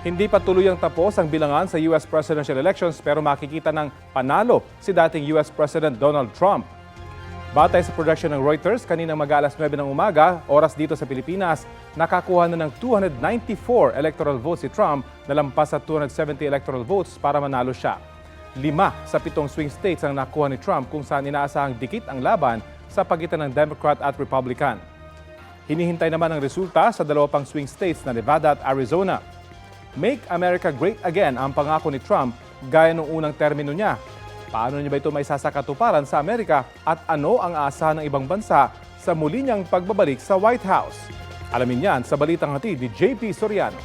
Hindi pa tuluyang tapos ang bilangan sa US presidential elections pero makikita ng panalo si dating US President Donald Trump. Batay sa projection ng Reuters, kaninang mag-alas 9 ng umaga, oras dito sa Pilipinas, nakakuha na ng 294 electoral votes si Trump na lampas sa 270 electoral votes para manalo siya. 5 sa 7 swing states ang nakuha ni Trump kung saan inaasahang dikit ang laban sa pagitan ng Democrat at Republican. Hinihintay naman ang resulta sa 2 pang swing states na Nevada at Arizona. Make America Great Again ang pangako ni Trump gaya ng unang termino niya. Paano niya ba ito may sasakatuparan sa Amerika at ano ang aasahan ng ibang bansa sa muli niyang pagbabalik sa White House? Alamin yan sa balitang hatid ni JP Soriano.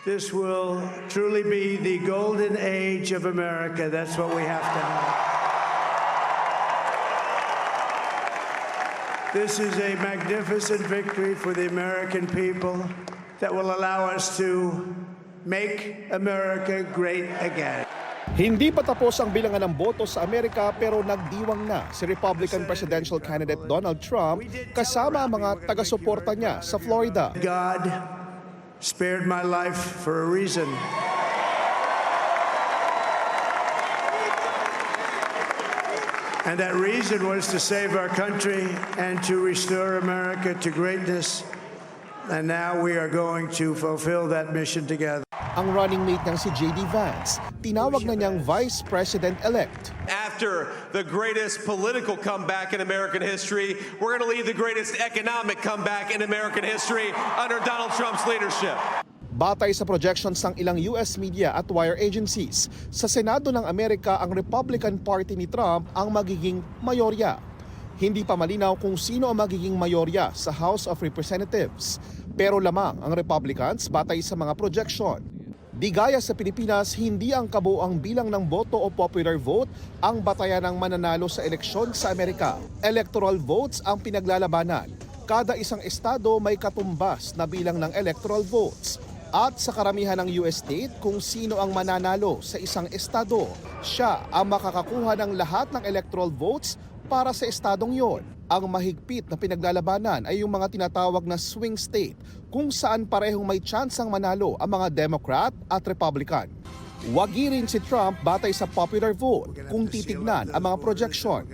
This will truly be the golden age of America. That's what we have to have. This is a magnificent victory for the American people that will allow us to make America great again. Hindi pa tapos ang bilangan ng boto sa Amerika pero nagdiwang na si Republican presidential candidate Donald Trump kasama ang mga taga-suporta niya sa Florida. God spared my life for a reason. And that reason was to save our country and to restore America to greatness. And now we are going to fulfill that mission together. Ang running mate niyang si J.D. Vance, tinawag na niyang Vice President-elect. After the greatest political comeback in American history, we're going to lead the greatest economic comeback in American history under Donald Trump's leadership. Batay sa projections ng ilang US media at wire agencies, sa Senado ng Amerika ang Republican Party ni Trump ang magiging mayorya. Hindi pa malinaw kung sino ang magiging mayorya sa House of Representatives, pero lamang ang Republicans batay sa mga projection. Di gaya sa Pilipinas, hindi ang kabuuang bilang ng boto o popular vote ang batayan ng mananalo sa eleksyon sa Amerika. Electoral votes ang pinaglalabanan. Kada isang estado may katumbas na bilang ng electoral votes. At sa karamihan ng US state, kung sino ang mananalo sa isang estado, siya ang makakakuha ng lahat ng electoral votes para sa estadong yon. Ang mahigpit na pinaglalabanan ay yung mga tinatawag na swing state kung saan parehong may tsansang manalo ang mga Democrat at Republican. Wagi rin si Trump batay sa popular vote kung titignan ang mga projection.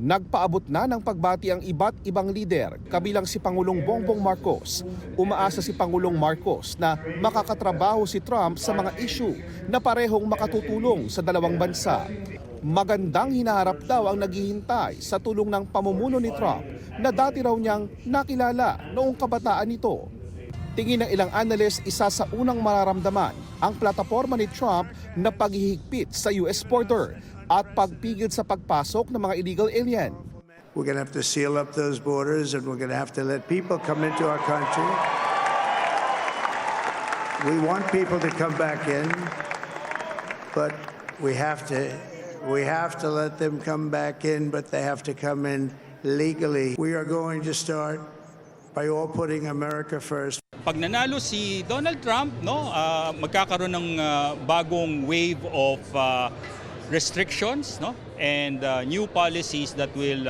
Nagpaabot na ng pagbati ang iba't ibang lider kabilang si Pangulong Bongbong Marcos. Umaasa si Pangulong Marcos na makakatrabaho si Trump sa mga issue na parehong makatutulong sa dalawang bansa. Magandang hinaharap daw ang naghihintay sa tulong ng pamumuno ni Trump na dati raw niyang nakilala noong kabataan nito. Tingin ng ilang analyst, isa sa unang mararamdaman ang plataforma ni Trump na paghihigpit sa US border at pagpigil sa pagpasok ng mga illegal alien. We're going to have to seal up those borders and we're going to have to let people come into our country. We want people to come back in, but we have to let them come back in, but they have to come in legally. We are going to start by all putting America first. Pag nanalo si Donald Trump, magkakaroon ng bagong wave of restrictions, and new policies that will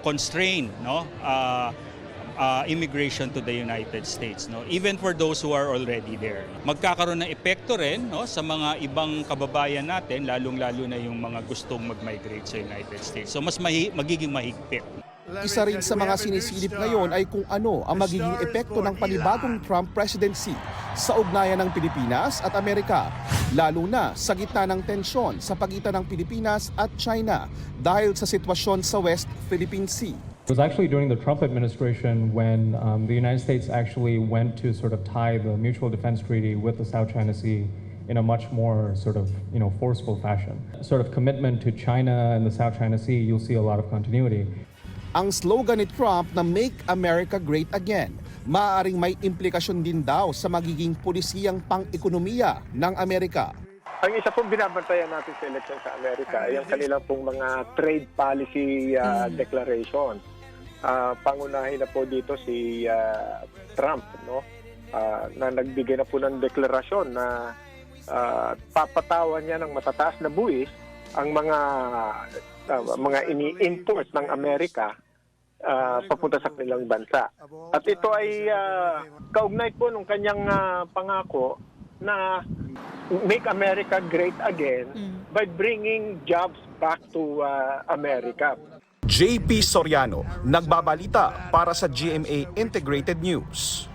constrain, immigration to the United States, even for those who are already there. Magkakaroon ng epekto rin sa mga ibang kababayan natin, lalong-lalo na yung mga gustong mag-migrate sa United States. So mas magiging mahigpit. Isa rin sa mga sinisilip ngayon ay kung ano ang magiging epekto ng panibagong Trump presidency sa ugnayan ng Pilipinas at Amerika, lalo na sa gitna ng tensyon sa pagitan ng Pilipinas at China dahil sa sitwasyon sa West Philippine Sea. It was actually during the Trump administration when the United States actually went to sort of tie the Mutual Defense Treaty with the South China Sea in a much more sort of, forceful fashion. Sort of commitment to China and the South China Sea, you'll see a lot of continuity. Ang slogan ni Trump na Make America Great Again, maaaring may implikasyon din daw sa magiging pulisiyang pang-ekonomiya ng Amerika. Ang isa pong binabantayan natin sa eleksyon sa Amerika ay ang kanilang pong mga trade policy declaration. Pangunahin na po dito si Trump, na nagbigay na po ng deklarasyon na papatawan niya ng matataas na buwis ang mga ini-import ng Amerika papunta sa kanilang bansa. At ito ay kaugnay po nung kanyang pangako na make America great again by bringing jobs back to America. JP Soriano, nagbabalita para sa GMA Integrated News.